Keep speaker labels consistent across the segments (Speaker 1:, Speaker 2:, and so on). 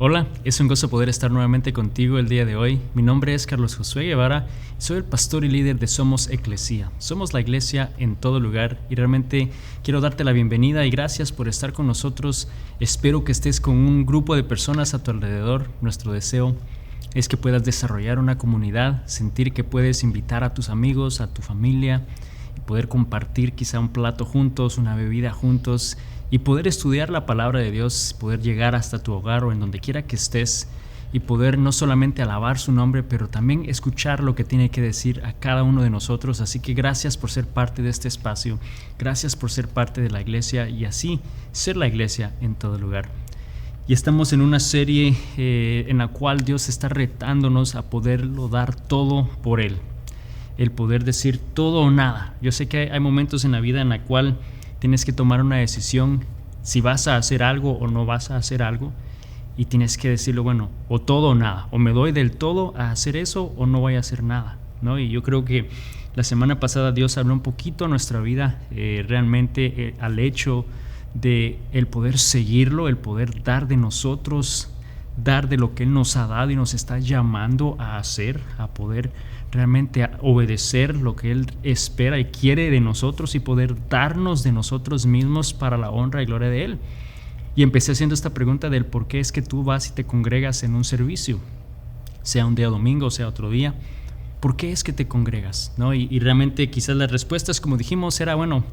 Speaker 1: Hola, es un gozo poder estar nuevamente contigo el día de hoy. Mi nombre es Carlos Josué Guevara y soy el pastor y líder de Somos Eclesia. Somos la iglesia en todo lugar y realmente quiero darte la bienvenida y gracias por estar con nosotros. Espero que estés con un grupo de personas a tu alrededor. Nuestro deseo es que puedas desarrollar una comunidad, sentir que puedes invitar a tus amigos, a tu familia y poder compartir quizá un plato juntos, una bebida juntos y poder estudiar la palabra de Dios, poder llegar hasta tu hogar o en donde quiera que estés y poder no solamente alabar su nombre, pero también escuchar lo que tiene que decir a cada uno de nosotros. Así que gracias por ser parte de este espacio, gracias por ser parte de la iglesia y así ser la iglesia en todo lugar. Y estamos en una serie en la cual Dios está retándonos a poderlo dar todo por Él, el poder decir todo o nada. Yo sé que hay momentos en la vida en la cual tienes que tomar una decisión si vas a hacer algo o no vas a hacer algo y tienes que decirlo, bueno, o todo o nada, o me doy del todo a hacer eso o no voy a hacer nada, ¿no? Y yo creo que la semana pasada Dios habló un poquito a nuestra vida realmente al hecho de el poder seguirlo, el poder dar de nosotros, dar de lo que Él nos ha dado y nos está llamando a hacer, a poder realmente obedecer lo que Él espera y quiere de nosotros y poder darnos de nosotros mismos para la honra y gloria de Él. Y empecé haciendo esta pregunta del por qué es que tú vas y te congregas en un servicio, sea un día domingo, sea otro día. ¿Por qué es que te congregas? ¿No? Y realmente quizás las respuestas, como dijimos, era bueno,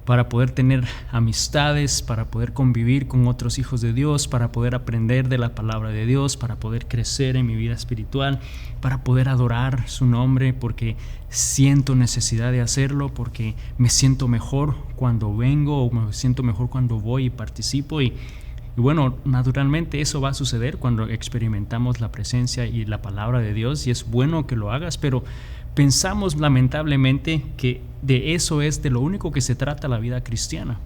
Speaker 1: para poder tener amistades, para poder convivir con otros hijos de Dios, para poder aprender de la palabra de Dios, para poder crecer en mi vida espiritual, para poder adorar su nombre, porque siento necesidad de hacerlo, porque me siento mejor cuando vengo o me siento mejor cuando voy y participo. Y bueno, naturalmente eso va a suceder cuando experimentamos la presencia y la palabra de Dios y es bueno que lo hagas, pero pensamos lamentablemente que de eso es de lo único que se trata la vida cristiana,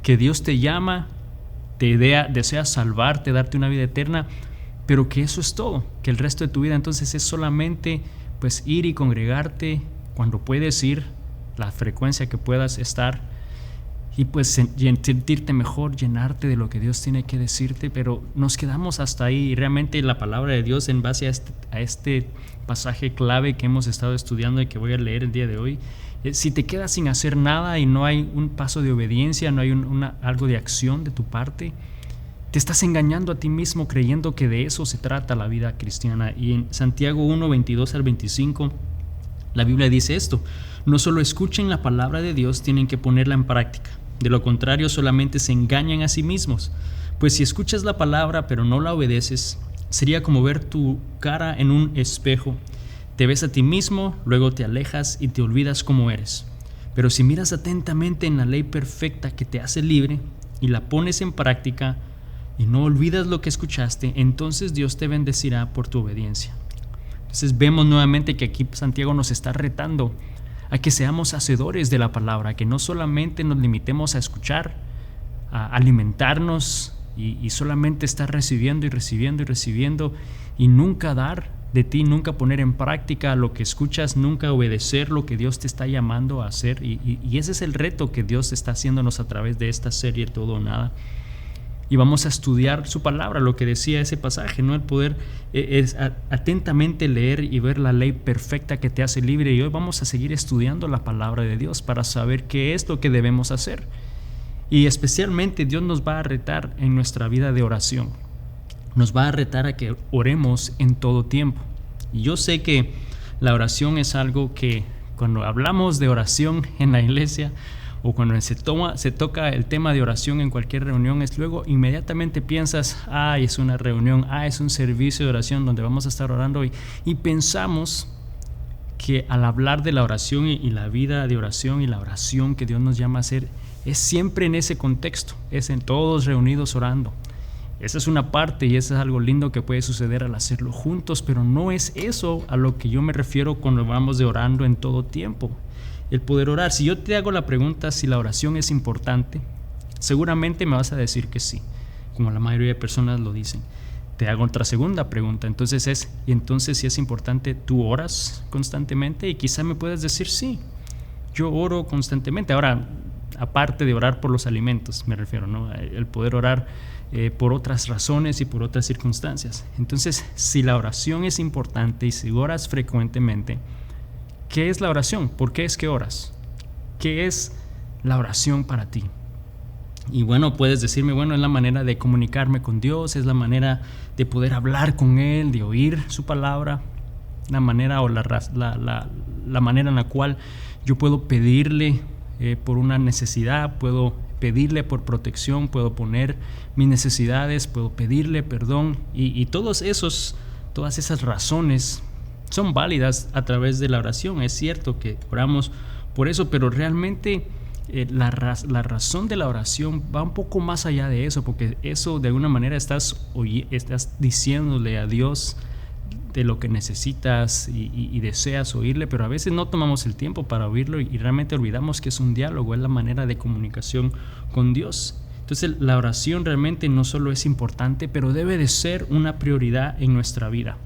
Speaker 1: que Dios te llama, desea salvarte, darte una vida eterna, pero que eso es todo, que el resto de tu vida entonces es solamente pues ir y congregarte cuando puedes ir, la frecuencia que puedas estar y pues sentirte mejor, llenarte de lo que Dios tiene que decirte, pero nos quedamos hasta ahí y realmente la palabra de Dios en base a este pasaje clave que hemos estado estudiando y que voy a leer el día de hoy, si te quedas sin hacer nada y no hay un paso de obediencia, no hay algo de acción de tu parte, te estás engañando a ti mismo creyendo que de eso se trata la vida cristiana. Y en Santiago 1, 22 al 25, la Biblia dice esto: no solo escuchen la palabra de Dios, tienen que ponerla en práctica. De lo contrario, solamente se engañan a sí mismos. Pues si escuchas la palabra pero no la obedeces, sería como ver tu cara en un espejo. Te ves a ti mismo, luego te alejas y te olvidas cómo eres. Pero si miras atentamente en la ley perfecta que te hace libre y la pones en práctica y no olvidas lo que escuchaste, entonces Dios te bendecirá por tu obediencia. Entonces vemos nuevamente que aquí Santiago nos está retando a que seamos hacedores de la palabra, que no solamente nos limitemos a escuchar, a alimentarnos y solamente estar recibiendo y recibiendo y recibiendo y nunca dar de ti, nunca poner en práctica lo que escuchas, nunca obedecer lo que Dios te está llamando a hacer. Y ese es el reto que Dios está haciéndonos a través de esta serie Todo o Nada. Y vamos a estudiar su palabra, lo que decía ese pasaje, ¿no? El poder es atentamente leer y ver la ley perfecta que te hace libre. Y hoy vamos a seguir estudiando la palabra de Dios para saber qué es lo que debemos hacer. Y especialmente Dios nos va a retar en nuestra vida de oración. Nos va a retar a que oremos en todo tiempo. Y yo sé que la oración es algo que cuando hablamos de oración en la iglesia, o cuando se toca el tema de oración en cualquier reunión, es luego inmediatamente piensas, es una reunión, es un servicio de oración donde vamos a estar orando hoy. Y pensamos que al hablar de la oración y la vida de oración y la oración que Dios nos llama a hacer, es siempre en ese contexto, es en todos reunidos orando. Esa es una parte y eso es algo lindo que puede suceder al hacerlo juntos, pero no es eso a lo que yo me refiero cuando hablamos de orando en todo tiempo. El poder orar. Si yo te hago la pregunta si la oración es importante, seguramente me vas a decir que sí, como la mayoría de personas lo dicen. Te hago otra segunda pregunta, entonces si es importante, ¿tú oras constantemente? Y quizá me puedes decir sí, yo oro constantemente. Ahora, aparte de orar por los alimentos, me refiero, ¿no? El poder orar por otras razones y por otras circunstancias. Entonces, si la oración es importante y si oras frecuentemente, ¿qué es la oración? ¿Por qué es que oras? ¿Qué es la oración para ti? Y bueno, puedes decirme, bueno, es la manera de comunicarme con Dios, es la manera de poder hablar con Él, de oír su palabra, la manera o la manera en la cual yo puedo pedirle por una necesidad, puedo pedirle por protección, puedo poner mis necesidades, puedo pedirle perdón y todas esas razones son válidas a través de la oración. Es cierto que oramos por eso, pero realmente la razón de la oración va un poco más allá de eso, porque eso de alguna manera estás diciéndole a Dios de lo que necesitas y deseas oírle, pero a veces no tomamos el tiempo para oírlo y realmente olvidamos que es un diálogo, es la manera de comunicación con Dios. Entonces la oración realmente no solo es importante, pero debe de ser una prioridad en nuestra vida.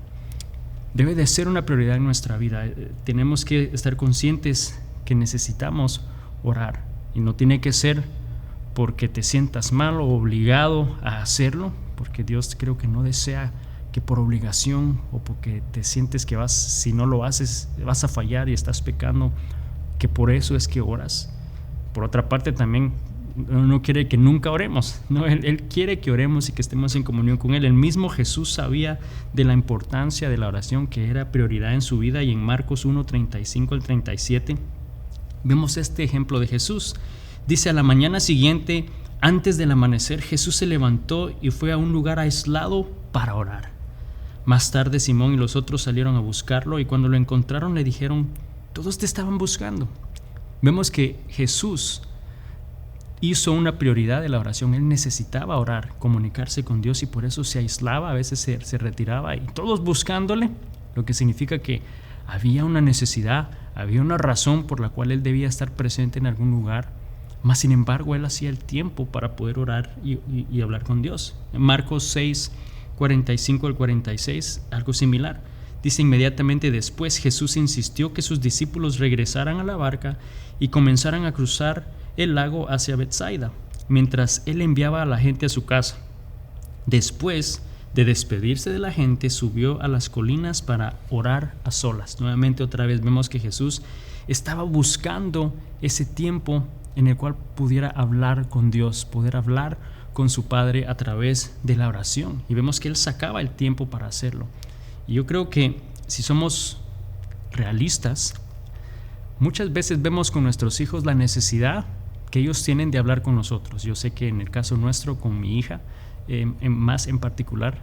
Speaker 1: Debe de ser una prioridad en nuestra vida. Tenemos que estar conscientes que necesitamos orar y no tiene que ser porque te sientas mal o obligado a hacerlo, porque Dios creo que no desea que por obligación o porque te sientes que si no lo haces vas a fallar y estás pecando, que por eso es que oras. Por otra parte también no quiere que nunca oremos, ¿no? Él quiere que oremos y que estemos en comunión con Él. El mismo Jesús sabía de la importancia de la oración, que era prioridad en su vida, y en Marcos 1:35 al 37 vemos este ejemplo de Jesús. Dice: a la mañana siguiente, antes del amanecer, Jesús se levantó y fue a un lugar aislado para orar. Más tarde Simón y los otros salieron a buscarlo y cuando lo encontraron le dijeron: todos te estaban buscando. Vemos que Jesús hizo una prioridad de la oración. Él necesitaba orar, comunicarse con Dios, y por eso se aislaba, a veces se retiraba y todos buscándole, lo que significa que había una necesidad, había una razón por la cual él debía estar presente en algún lugar. Mas sin embargo él hacía el tiempo para poder orar y hablar con Dios. En Marcos 6:45 al 46, algo similar. Dice: inmediatamente después Jesús insistió que sus discípulos regresaran a la barca y comenzaran a cruzar el lago hacia Betsaida, mientras él enviaba a la gente a su casa. Después de despedirse de la gente, subió a las colinas para orar a solas. Nuevamente, otra vez vemos que Jesús estaba buscando ese tiempo en el cual pudiera hablar con Dios, poder hablar con su Padre a través de la oración. Y vemos que él sacaba el tiempo para hacerlo. Y yo creo que si somos realistas, muchas veces vemos con nuestros hijos la necesidad que ellos tienen de hablar con nosotros. Yo sé que en el caso nuestro, con mi hija, más en particular,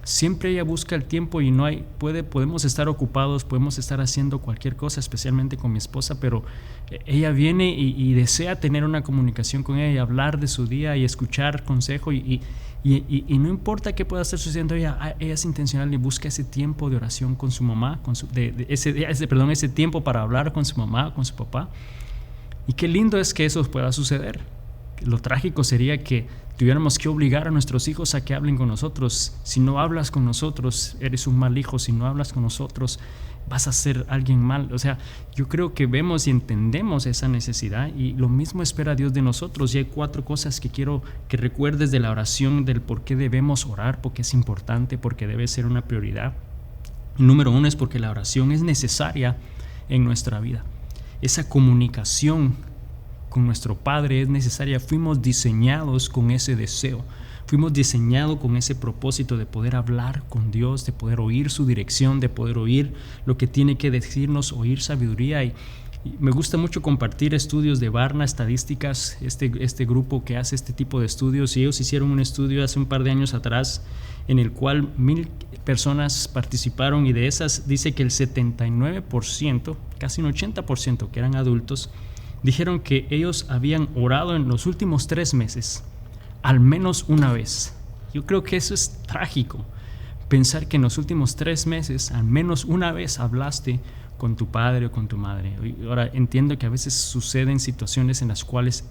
Speaker 1: siempre ella busca el tiempo y podemos estar ocupados, podemos estar haciendo cualquier cosa, especialmente con mi esposa, pero ella viene y desea tener una comunicación con ella y hablar de su día y escuchar consejo y no importa qué pueda estar sucediendo, ella es intencional y busca ese tiempo de oración con su mamá, ese tiempo para hablar con su mamá, con su papá. Y qué lindo es que eso pueda suceder. Lo trágico sería que tuviéramos que obligar a nuestros hijos a que hablen con nosotros. Si no hablas con nosotros, eres un mal hijo. Si no hablas con nosotros, vas a ser alguien mal. O sea, yo creo que vemos y entendemos esa necesidad, y lo mismo espera Dios de nosotros. Y hay 4 cosas que quiero que recuerdes de la oración, del por qué debemos orar, porque es importante, porque debe ser una prioridad. Número 1 es porque la oración es necesaria en nuestra vida. Esa comunicación con nuestro Padre es necesaria. Fuimos diseñados con ese deseo, fuimos diseñados con ese propósito de poder hablar con Dios, de poder oír su dirección, de poder oír lo que tiene que decirnos, oír sabiduría. Y me gusta mucho compartir estudios de Barna, estadísticas, este grupo que hace este tipo de estudios, y ellos hicieron un estudio hace un par de años atrás en el cual 1,000 personas participaron, y de esas dice que el 79%, casi un 80%, que eran adultos, dijeron que ellos habían orado en los últimos 3 meses, al menos una vez. Yo creo que eso es trágico, pensar que en los últimos 3 meses, al menos una vez hablaste con tu padre o con tu madre. Ahora entiendo que a veces suceden situaciones en las cuales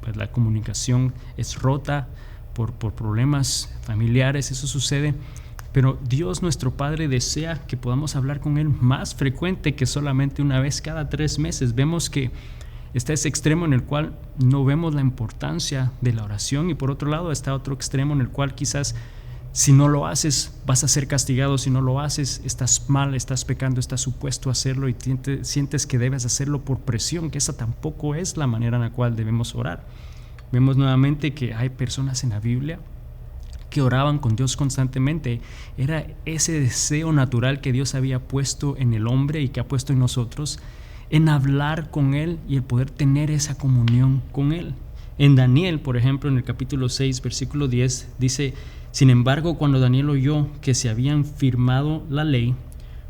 Speaker 1: pues, la comunicación es rota por problemas familiares, eso sucede. Pero Dios, nuestro Padre, desea que podamos hablar con Él más frecuente que solamente una vez cada 3 meses. Vemos que está ese extremo en el cual no vemos la importancia de la oración, y por otro lado está otro extremo en el cual quizás si no lo haces vas a ser castigado, si no lo haces estás mal, estás pecando, estás supuesto a hacerlo y sientes que debes hacerlo por presión, que esa tampoco es la manera en la cual debemos orar. Vemos nuevamente que hay personas en la Biblia que oraban con Dios constantemente. Era ese deseo natural que Dios había puesto en el hombre y que ha puesto en nosotros, en hablar con Él y el poder tener esa comunión con Él. En Daniel, por ejemplo, en el capítulo 6, versículo 10, dice: sin embargo, cuando Daniel oyó que se habían firmado la ley,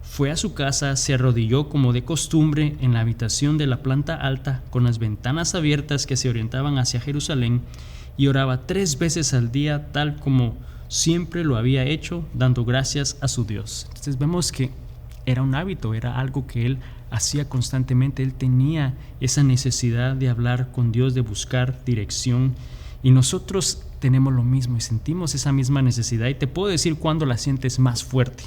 Speaker 1: fue a su casa, se arrodilló como de costumbre en la habitación de la planta alta, con las ventanas abiertas que se orientaban hacia Jerusalén, y oraba 3 veces al día, tal como siempre lo había hecho, dando gracias a su Dios. Entonces vemos que era un hábito, era algo que él hacía constantemente. Él tenía esa necesidad de hablar con Dios, de buscar dirección, y nosotros tenemos lo mismo y sentimos esa misma necesidad. Y te puedo decir cuándo la sientes más fuerte: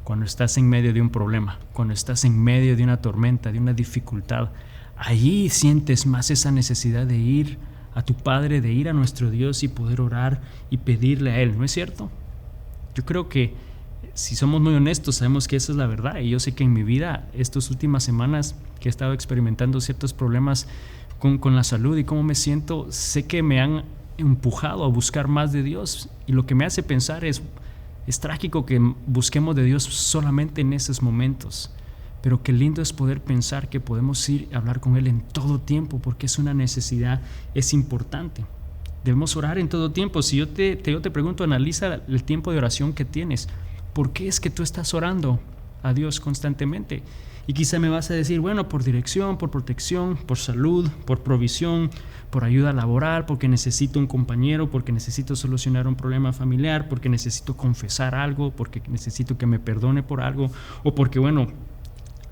Speaker 1: cuando estás en medio de un problema, cuando estás en medio de una tormenta, de una dificultad. Allí sientes más esa necesidad de ir a tu Padre, de ir a nuestro Dios y poder orar y pedirle a Él, ¿no es cierto? Yo creo que si somos muy honestos sabemos que esa es la verdad, y yo sé que en mi vida estas últimas semanas que he estado experimentando ciertos problemas con la salud y cómo me siento, sé que me han empujado a buscar más de Dios, y lo que me hace pensar es trágico que busquemos de Dios solamente en esos momentos, pero qué lindo es poder pensar que podemos ir a hablar con Él en todo tiempo, porque es una necesidad, es importante. Debemos orar en todo tiempo. Si yo te pregunto, analiza el tiempo de oración que tienes. ¿Por qué es que tú estás orando a Dios constantemente? Y quizá me vas a decir, bueno, por dirección, por protección, por salud, por provisión, por ayuda laboral, porque necesito un compañero, porque necesito solucionar un problema familiar, porque necesito confesar algo, porque necesito que me perdone por algo, o porque, bueno,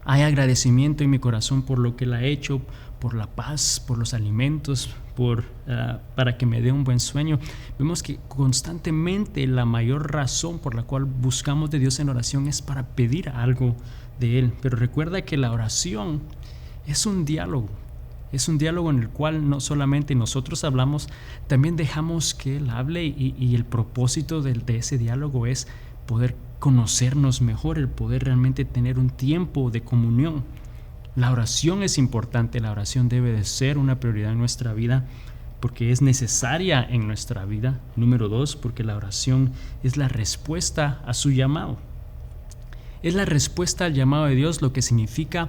Speaker 1: hay agradecimiento en mi corazón por lo que Él ha hecho, por la paz, por los alimentos, para que me dé un buen sueño. Vemos que constantemente la mayor razón por la cual buscamos de Dios en oración es para pedir algo de Él. Pero recuerda que la oración es un diálogo en el cual no solamente nosotros hablamos, también dejamos que Él hable, y el propósito de ese diálogo es poder conocernos mejor, el poder realmente tener un tiempo de comunión. La oración es importante, la oración debe de ser una prioridad en nuestra vida, porque es necesaria en nuestra vida. Número 2, porque la oración es la respuesta a su llamado. Es la respuesta al llamado de Dios, lo que significa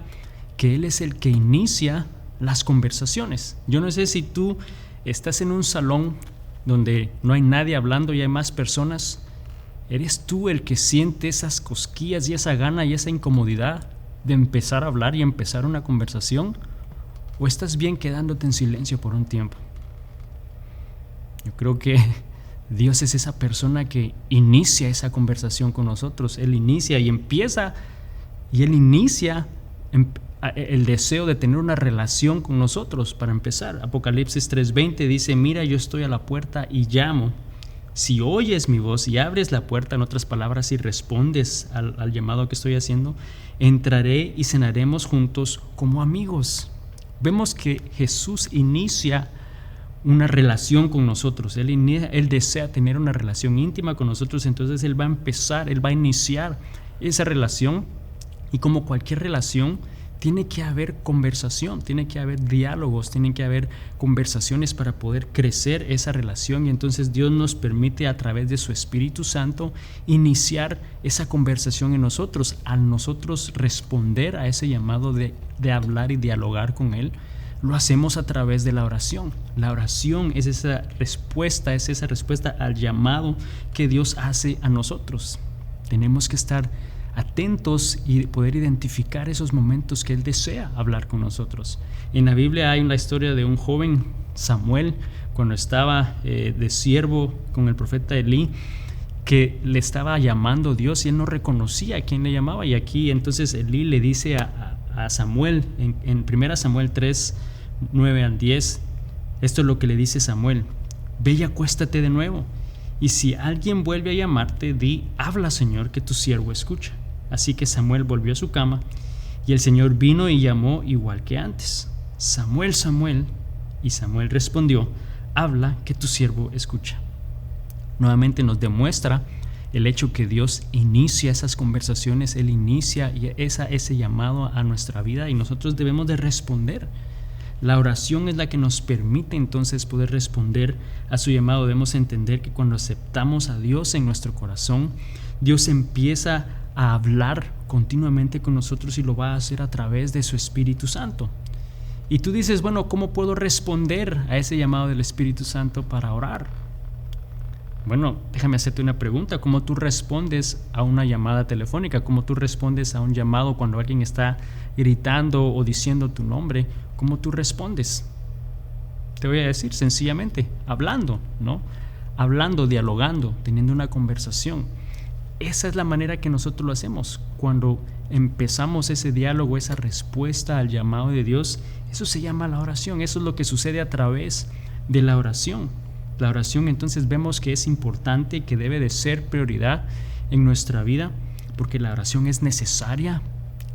Speaker 1: que Él es el que inicia las conversaciones. Yo no sé si tú estás en un salón donde no hay nadie hablando y hay más personas. ¿Eres tú el que siente esas cosquillas y esa gana y esa incomodidad de empezar a hablar y empezar una conversación? ¿O estás bien quedándote en silencio por un tiempo? Yo creo que Dios es esa persona que inicia esa conversación con nosotros. Él inicia y empieza, y Él inicia el deseo de tener una relación con nosotros para empezar. Apocalipsis 3:20 dice: mira, yo estoy a la puerta y llamo. Si oyes mi voz y abres la puerta, en otras palabras, y respondes al llamado que estoy haciendo, entraré y cenaremos juntos como amigos. Vemos que Jesús inicia una relación con nosotros. Él desea tener una relación íntima con nosotros. Entonces Él va a iniciar esa relación, y como cualquier relación, tiene que haber conversación, tiene que haber diálogos, tienen que haber conversaciones para poder crecer esa relación. Y entonces Dios nos permite, a través de su Espíritu Santo, iniciar esa conversación en nosotros. Al nosotros responder a ese llamado de hablar y dialogar con Él, lo hacemos a través de la oración. La oración es esa respuesta al llamado que Dios hace a nosotros. Tenemos que estar atentos y poder identificar esos momentos que Él desea hablar con nosotros. En la Biblia hay una historia de un joven, Samuel, cuando estaba de siervo con el profeta Elí, que le estaba llamando Dios y él no reconocía a quién le llamaba. Y aquí entonces Elí le dice a Samuel, en 1 Samuel 3, 9 al 10, esto es lo que le dice Samuel: ve y acuéstate de nuevo, y si alguien vuelve a llamarte, di: habla, Señor, que tu siervo escucha. Así que Samuel volvió a su cama, y el Señor vino y llamó igual que antes. Samuel, Samuel. Y Samuel respondió: habla, que tu siervo escucha. Nuevamente nos demuestra el hecho que Dios inicia esas conversaciones, Él inicia ese llamado a nuestra vida y nosotros debemos de responder. La oración es la que nos permite entonces poder responder a su llamado. Debemos entender que cuando aceptamos a Dios en nuestro corazón, Dios empieza a hablar continuamente con nosotros y lo va a hacer a través de su Espíritu Santo. Y tú dices, bueno, ¿cómo puedo responder a ese llamado del Espíritu Santo para orar? Bueno, déjame hacerte una pregunta. ¿Cómo tú respondes a una llamada telefónica? ¿Cómo tú respondes a un llamado cuando alguien está gritando o diciendo tu nombre? ¿Cómo tú respondes? Te voy a decir sencillamente, hablando, ¿no? Hablando, dialogando, teniendo una conversación. Esa es la manera que nosotros lo hacemos. Cuando empezamos ese diálogo, esa respuesta al llamado de Dios, eso se llama la oración. Eso es lo que sucede a través de la oración. La oración entonces vemos que es importante, que debe de ser prioridad en nuestra vida, porque la oración es necesaria,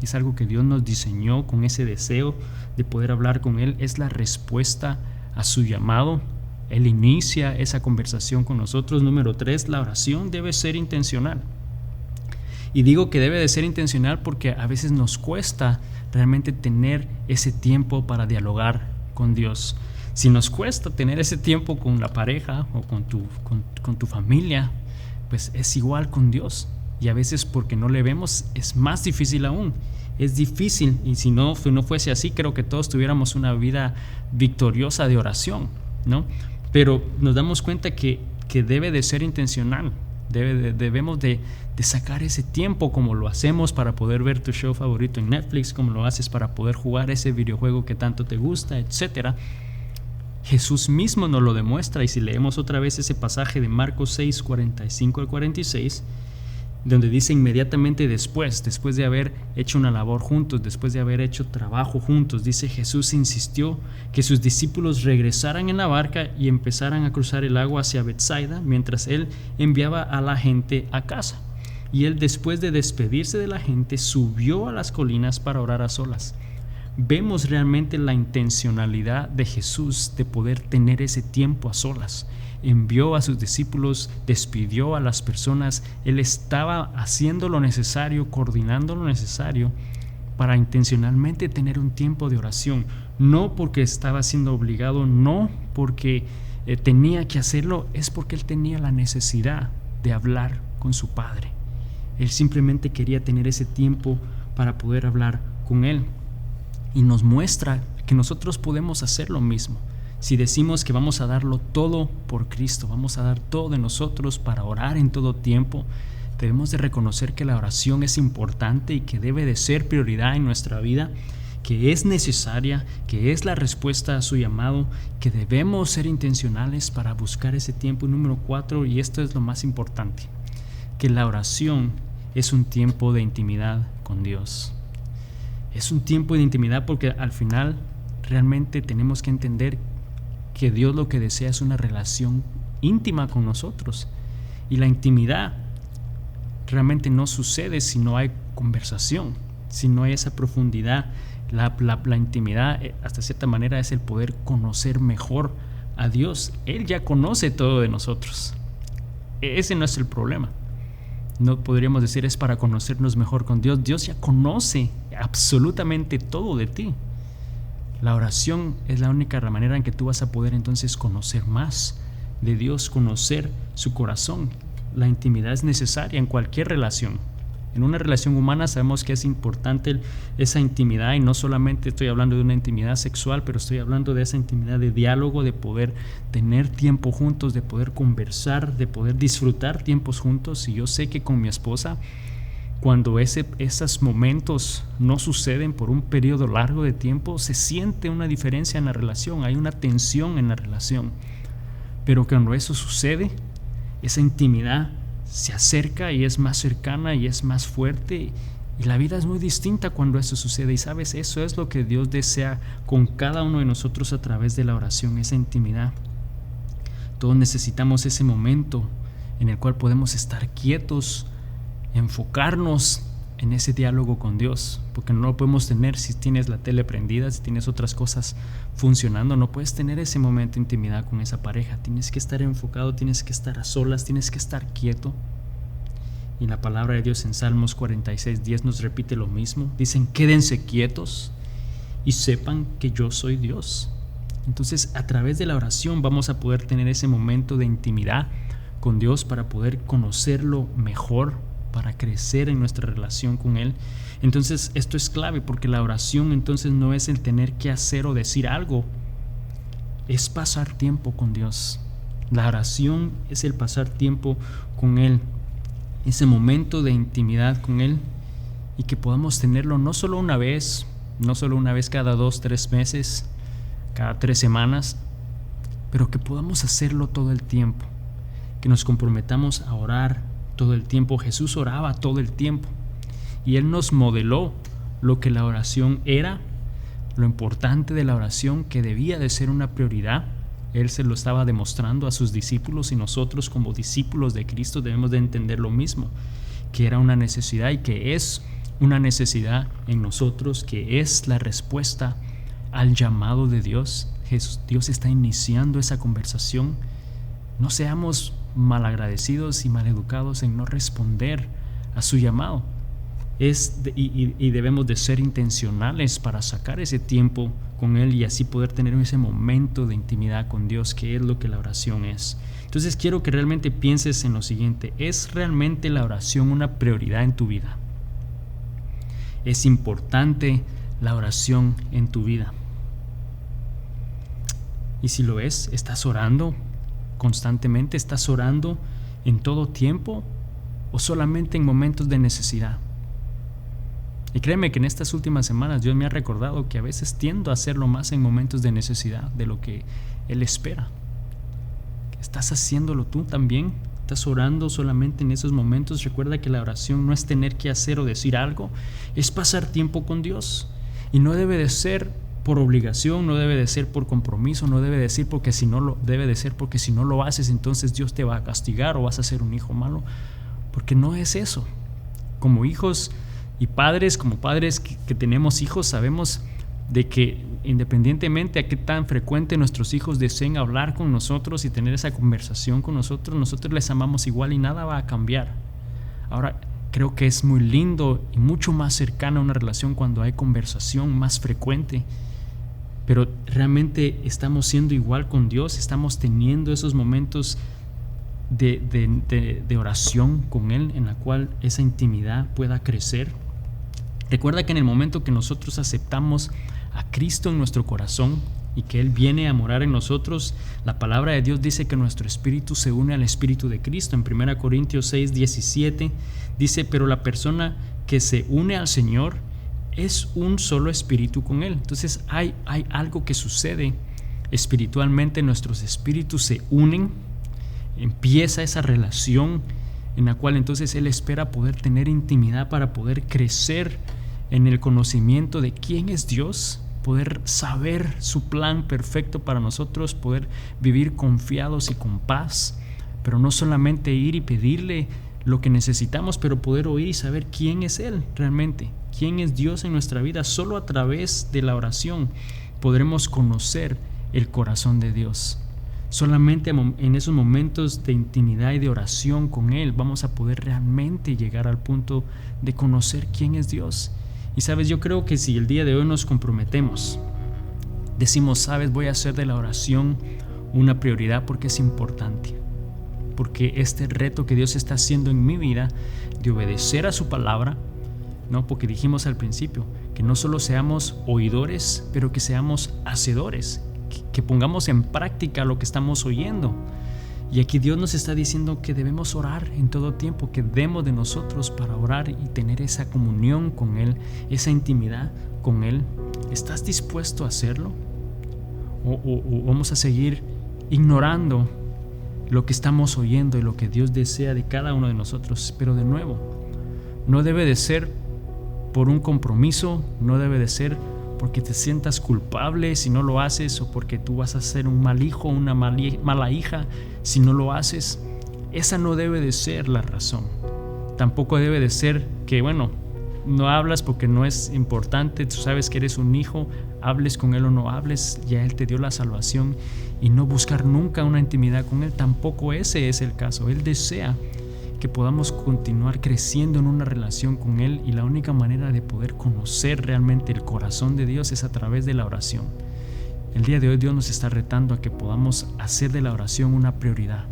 Speaker 1: es algo que Dios nos diseñó con ese deseo de poder hablar con Él, es la respuesta a su llamado. Él inicia esa conversación con nosotros. Número 3, la oración debe ser intencional. Y digo que debe de ser intencional porque a veces nos cuesta realmente tener ese tiempo para dialogar con Dios. Si nos cuesta tener ese tiempo con la pareja o con tu familia, pues es igual con Dios. Y a veces porque no le vemos es más difícil aún. Es difícil, y si no fuese así, creo que todos tuviéramos una vida victoriosa de oración, ¿no? Pero nos damos cuenta que debe de ser intencional. Debemos de sacar ese tiempo, como lo hacemos para poder ver tu show favorito en Netflix, como lo haces para poder jugar ese videojuego que tanto te gusta, etcétera. Jesús mismo nos lo demuestra, y si leemos otra vez ese pasaje de Marcos 6, 45 al 46, donde dice inmediatamente después de haber hecho una labor juntos, después de haber hecho trabajo juntos, dice: Jesús insistió que sus discípulos regresaran en la barca y empezaran a cruzar el agua hacia Betsaida, mientras él enviaba a la gente a casa. Y él, después de despedirse de la gente, subió a las colinas para orar a solas. Vemos realmente la intencionalidad de Jesús de poder tener ese tiempo a solas. Envió a sus discípulos, despidió a las personas. Él estaba haciendo lo necesario, coordinando lo necesario para intencionalmente tener un tiempo de oración. No porque estaba siendo obligado, no porque tenía que hacerlo, es porque él tenía la necesidad de hablar con su Padre. Él simplemente quería tener ese tiempo para poder hablar con Él. Y nos muestra que nosotros podemos hacer lo mismo. Si decimos que vamos a darlo todo por Cristo, vamos a dar todo de nosotros para orar en todo tiempo, debemos de reconocer que la oración es importante y que debe de ser prioridad en nuestra vida, que es necesaria, que es la respuesta a su llamado, que debemos ser intencionales para buscar ese tiempo. Número 4, y esto es lo más importante, que la oración es un tiempo de intimidad con Dios. Es un tiempo de intimidad porque al final realmente tenemos que entender que Dios lo que desea es una relación íntima con nosotros. Y la intimidad realmente no sucede si no hay conversación, si no hay esa profundidad. La intimidad, hasta cierta manera, es el poder conocer mejor a Dios. Él ya conoce todo de nosotros. Ese no es el problema. No podríamos decir es para conocernos mejor con Dios. Dios ya conoce absolutamente todo de ti. La oración es la única manera en que tú vas a poder entonces conocer más de Dios, conocer su corazón. La intimidad es necesaria en cualquier relación. En una relación humana sabemos que es importante esa intimidad, y no solamente estoy hablando de una intimidad sexual, pero estoy hablando de esa intimidad de diálogo, de poder tener tiempo juntos, de poder conversar, de poder disfrutar tiempos juntos. Y yo sé que con mi esposa, cuando esos momentos no suceden por un periodo largo de tiempo, se siente una diferencia en la relación, hay una tensión en la relación. Pero cuando eso sucede, esa intimidad se acerca y es más cercana y es más fuerte, y la vida es muy distinta cuando eso sucede. Y sabes, eso es lo que Dios desea con cada uno de nosotros a través de la oración, esa intimidad. Todos necesitamos ese momento en el cual podemos estar quietos, enfocarnos en ese diálogo con Dios, porque no lo podemos tener si tienes la tele prendida, si tienes otras cosas funcionando. No puedes tener ese momento de intimidad con esa pareja. Tienes que estar enfocado, tienes que estar a solas, tienes que estar quieto. Y la palabra de Dios en Salmos 46:10 nos repite lo mismo. Dicen: quédense quietos y sepan que yo soy Dios. Entonces, a través de la oración vamos a poder tener ese momento de intimidad con Dios para poder conocerlo mejor, para crecer en nuestra relación con Él. Entonces, esto es clave, porque la oración entonces no es el tener que hacer o decir algo, es pasar tiempo con Dios. La oración es el pasar tiempo con Él, ese momento de intimidad con Él, y que podamos tenerlo no solo una vez cada 2-3 meses, cada 3 semanas, pero que podamos hacerlo todo el tiempo, que nos comprometamos a orar todo el tiempo. Jesús oraba todo el tiempo y Él nos modeló lo que la oración era, lo importante de la oración, que debía de ser una prioridad. Él se lo estaba demostrando a sus discípulos, y nosotros como discípulos de Cristo debemos de entender lo mismo, que era una necesidad y que es una necesidad en nosotros, que es la respuesta al llamado de Dios. Dios está iniciando esa conversación. No seamos malagradecidos y maleducados en no responder a su llamado. Y debemos de ser intencionales para sacar ese tiempo con Él y así poder tener ese momento de intimidad con Dios, que es lo que la oración es. Entonces quiero que realmente pienses en lo siguiente: ¿es realmente la oración una prioridad en tu vida? ¿Es importante la oración en tu vida? Y si lo es, ¿estás orando constantemente? ¿Estás orando en todo tiempo o solamente en momentos de necesidad? Y créeme que en estas últimas semanas Dios me ha recordado que a veces tiendo a hacerlo más en momentos de necesidad de lo que Él espera. ¿Estás haciéndolo tú también? ¿Estás orando solamente en esos momentos? Recuerda que la oración no es tener que hacer o decir algo, es pasar tiempo con Dios. Y no debe de ser por obligación, no debe de ser por compromiso, no debe de ser porque si no lo haces entonces Dios te va a castigar o vas a ser un hijo malo, porque no es eso. Como hijos y padres, que tenemos hijos, sabemos de que independientemente a qué tan frecuente nuestros hijos deseen hablar con nosotros y tener esa conversación con nosotros les amamos igual y nada va a cambiar. Ahora, creo que es muy lindo y mucho más cercana a una relación cuando hay conversación más frecuente, pero realmente estamos siendo igual con Dios, estamos teniendo esos momentos de oración con Él, en la cual esa intimidad pueda crecer. Recuerda que en el momento que nosotros aceptamos a Cristo en nuestro corazón y que Él viene a morar en nosotros, la palabra de Dios dice que nuestro espíritu se une al espíritu de Cristo. En 1 Corintios 6:17 dice: pero la persona que se une al Señor es un solo espíritu con Él. Entonces hay algo que sucede espiritualmente, nuestros espíritus se unen, empieza esa relación en la cual entonces Él espera poder tener intimidad para poder crecer en el conocimiento de quién es Dios, poder saber su plan perfecto para nosotros, poder vivir confiados y con paz, pero no solamente ir y pedirle lo que necesitamos, pero poder oír y saber quién es Él realmente, quién es Dios en nuestra vida. Solo a través de la oración podremos conocer el corazón de Dios. Solamente en esos momentos de intimidad y de oración con Él vamos a poder realmente llegar al punto de conocer quién es Dios. Y sabes, yo creo que si el día de hoy nos comprometemos, decimos: sabes, voy a hacer de la oración una prioridad porque es importante, porque este reto que Dios está haciendo en mi vida de obedecer a su palabra, ¿no? Porque dijimos al principio que no solo seamos oidores, pero que seamos hacedores, que pongamos en práctica lo que estamos oyendo. Y aquí Dios nos está diciendo que debemos orar en todo tiempo, que demos de nosotros para orar y tener esa comunión con Él, esa intimidad con Él. ¿Estás dispuesto a hacerlo? ¿O vamos a seguir ignorando lo que estamos oyendo y lo que Dios desea de cada uno de nosotros? Pero de nuevo, no debe de ser por un compromiso, no debe de ser porque te sientas culpable si no lo haces, o porque tú vas a ser un mal hijo o una mala hija si no lo haces. Esa no debe de ser la razón. Tampoco debe de ser que, no hablas porque no es importante, tú sabes que eres un hijo, hables con Él o no hables, ya Él te dio la salvación, y no buscar nunca una intimidad con Él, tampoco ese es el caso. Él desea que podamos continuar creciendo en una relación con Él, y la única manera de poder conocer realmente el corazón de Dios es a través de la oración. El día de hoy Dios nos está retando a que podamos hacer de la oración una prioridad,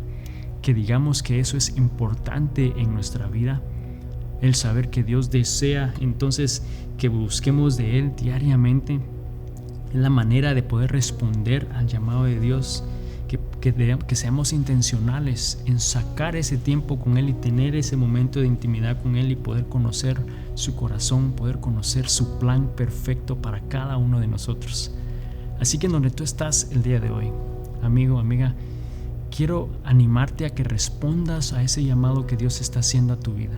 Speaker 1: que digamos que eso es importante en nuestra vida, el saber que Dios desea entonces que busquemos de Él diariamente. Es la manera de poder responder al llamado de Dios, que seamos intencionales en sacar ese tiempo con Él y tener ese momento de intimidad con Él y poder conocer su corazón, poder conocer su plan perfecto para cada uno de nosotros. Así que en donde tú estás el día de hoy, amigo, amiga, quiero animarte a que respondas a ese llamado que Dios está haciendo a tu vida.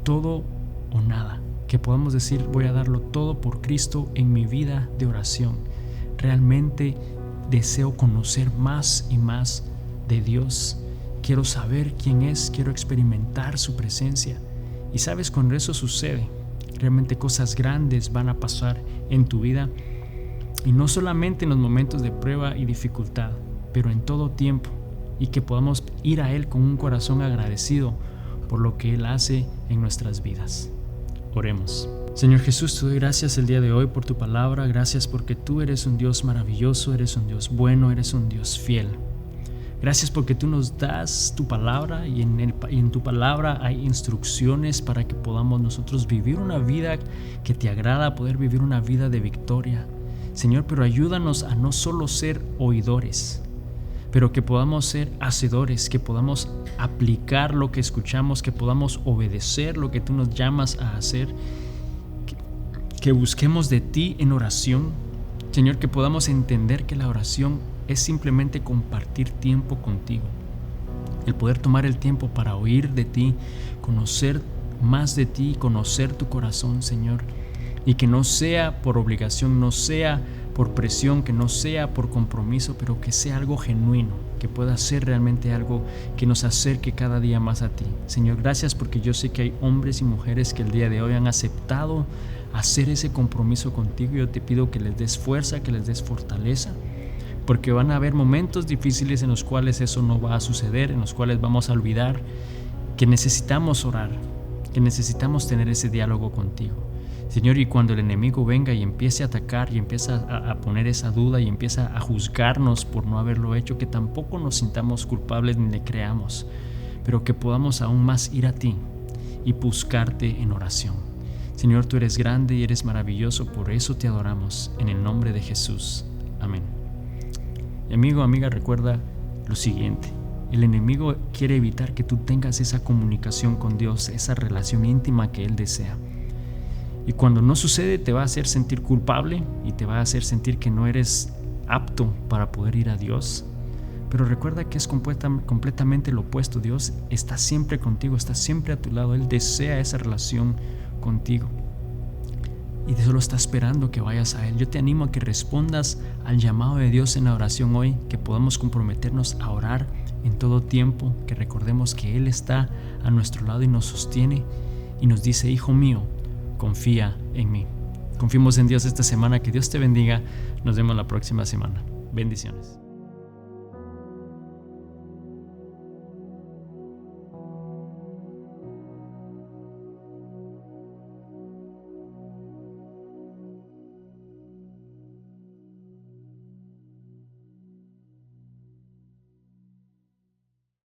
Speaker 1: Todo o nada, que podamos decir: voy a darlo todo por Cristo en mi vida de oración. Realmente deseo conocer más y más de Dios. Quiero saber quién es, quiero experimentar su presencia. Y sabes, cuando eso sucede, realmente cosas grandes van a pasar en tu vida, y no solamente en los momentos de prueba y dificultad, pero en todo tiempo, y que podamos ir a Él con un corazón agradecido por lo que Él hace en nuestras vidas. Oremos. Señor Jesús, te doy gracias el día de hoy por tu palabra. Gracias porque tú eres un Dios maravilloso, eres un Dios bueno, eres un Dios fiel. Gracias porque tú nos das tu palabra, y en tu palabra hay instrucciones para que podamos nosotros vivir una vida que te agrada, poder vivir una vida de victoria. Señor, pero ayúdanos a no solo ser oidores, pero que podamos ser hacedores, que podamos aplicar lo que escuchamos, que podamos obedecer lo que tú nos llamas a hacer, que busquemos de ti en oración. Señor, que podamos entender que la oración es simplemente compartir tiempo contigo, el poder tomar el tiempo para oír de ti, conocer más de ti, conocer tu corazón, Señor, y que no sea por obligación, no sea por presión, que no sea por compromiso, pero que sea algo genuino, que pueda ser realmente algo que nos acerque cada día más a ti. Señor, gracias porque yo sé que hay hombres y mujeres que el día de hoy han aceptado hacer ese compromiso contigo. Yo te pido que les des fuerza, que les des fortaleza, porque van a haber momentos difíciles en los cuales eso no va a suceder, en los cuales vamos a olvidar que necesitamos orar, que necesitamos tener ese diálogo contigo. Señor, y cuando el enemigo venga y empiece a atacar y empieza a poner esa duda y empieza a juzgarnos por no haberlo hecho, que tampoco nos sintamos culpables ni le creamos, pero que podamos aún más ir a ti y buscarte en oración. Señor, tú eres grande y eres maravilloso, por eso te adoramos, en el nombre de Jesús. Amén. Y amigo, amiga, recuerda lo siguiente: el enemigo quiere evitar que tú tengas esa comunicación con Dios, esa relación íntima que Él desea. Y cuando no sucede, te va a hacer sentir culpable y te va a hacer sentir que no eres apto para poder ir a Dios. Pero recuerda que es completamente lo opuesto. Dios está siempre contigo, está siempre a tu lado. Él desea esa relación contigo y solo está esperando que vayas a Él. Yo te animo a que respondas al llamado de Dios en la oración hoy, que podamos comprometernos a orar en todo tiempo, que recordemos que Él está a nuestro lado y nos sostiene y nos dice: hijo mío, confía en mí. Confiemos en Dios esta semana. Que Dios te bendiga. Nos vemos la próxima semana. Bendiciones.